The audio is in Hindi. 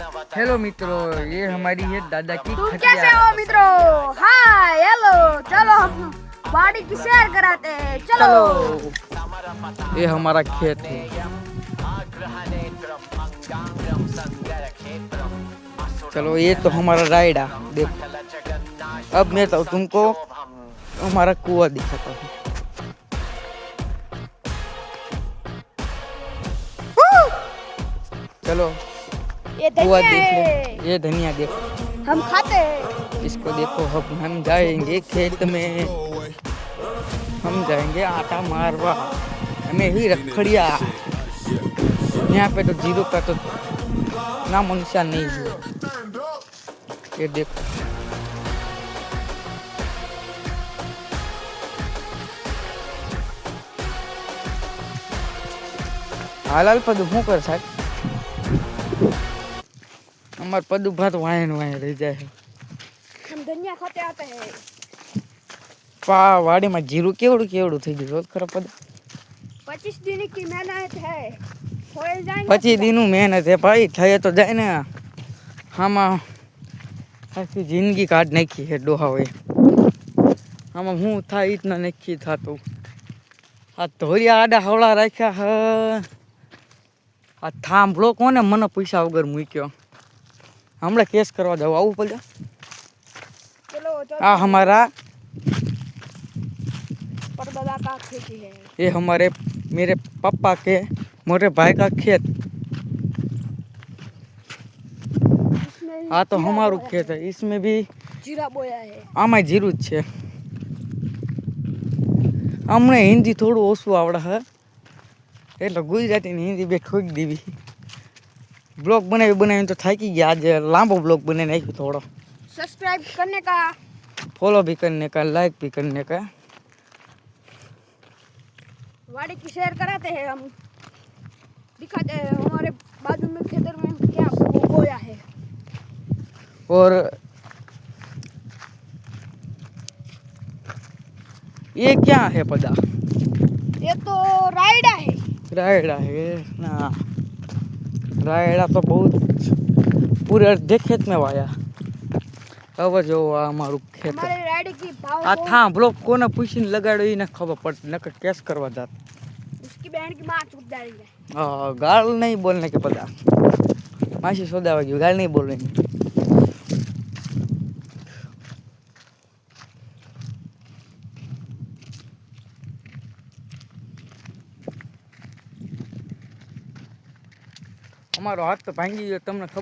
हेलो मित्रों, ये हमारी है दादा की तुम खटिया। कैसे हो मित्रों? हाय हेलो, चलो हम बाड़ी की सैर कराते हैं। चलो। ये हमारा खेत है। चलो, ये तो हमारा रायडा देखो। अब मैं तो तुमको हमारा कुआं दिखाता हूँ। चलो, ये कुआं धनिया देख ले। है, ये धनिया देखो, हम खाते हैं। इसको देखो। अब हम जाएंगे खेत में, हम जाएंगे आटा मारवा। हमें ही रखड़िया। यहाँ पे तो जीरो का तो नाम निशान नहीं है। ये देखो, हालाल पदू શું કરે સાહેબ? અમાર પદુ ભાત વાયન વાય રહી જાય. हम धनिया खाते आते हैं। પા વાડીમાં જીરું કેવડું કેવડું થઈ ગયું રોજ ખરા પદ. 25 दिन की मेहनत है, हो जाएगा। 25 દિનનું મહેનત હે ભાઈ, થઈ તો જાય ને. આમાં આખી જિંદગી કાઢ નાખી છે ડોહાઓએ. આમાં હું થાય ઈ જ નથી થતું. આ ધોરિયા આડા હવળા રાખ્યા હ. આ થાંભલો કોને મને પૈસા વગર મૂક્યો? હમણાં કેસ કરવા જાવ, આવું પડે. चलो આ हमारा परबला का खेती है। ये हमारे मेरे पापा के मोटे भाई का खेत। इसमें हाँ तो जीरा हमारू बोया खेत है, इसमें भी जीरा बोया है। आमा जीरू જ છે. અમને હિન્દી થોડું ઓછું આવડે છે એટલે ગુજરાતી ને હિન્દી બે ઠોકી દેવી. બ્લોગ બનાવીને તો થાકી ગયા. આજે લાંબો બ્લોગ બનાવી નાખ્યો થોડો. सब्सक्राइब करने का, फॉलो भी करने का, लाइक भी करने का. वाड़ी की सैर कराते हैं हम, दिखाते हैं हमारे बाजू में खेतर में क्या बोया है। और ये क्या है पदा? ये तो रायडा है। रायडा है ना. रायडा तो बहुत पूरे अर्धे खेत में वाया. હવે જો આ અમારું ખેતર. हमारे रायडे की भाव આ बहुत- થાંભલો કોને પૂછીને લગાડ્યો એને ખબર પડતી, નકર કેસ કરવા જાત. उसकी बहन की माँ चुप जाएगी। गाल नहीं बोलने के पता. मासी सोदा वागी गाल नहीं बोलने. અમારો હાથ તો ભાંગી ગયો, તમને ખબર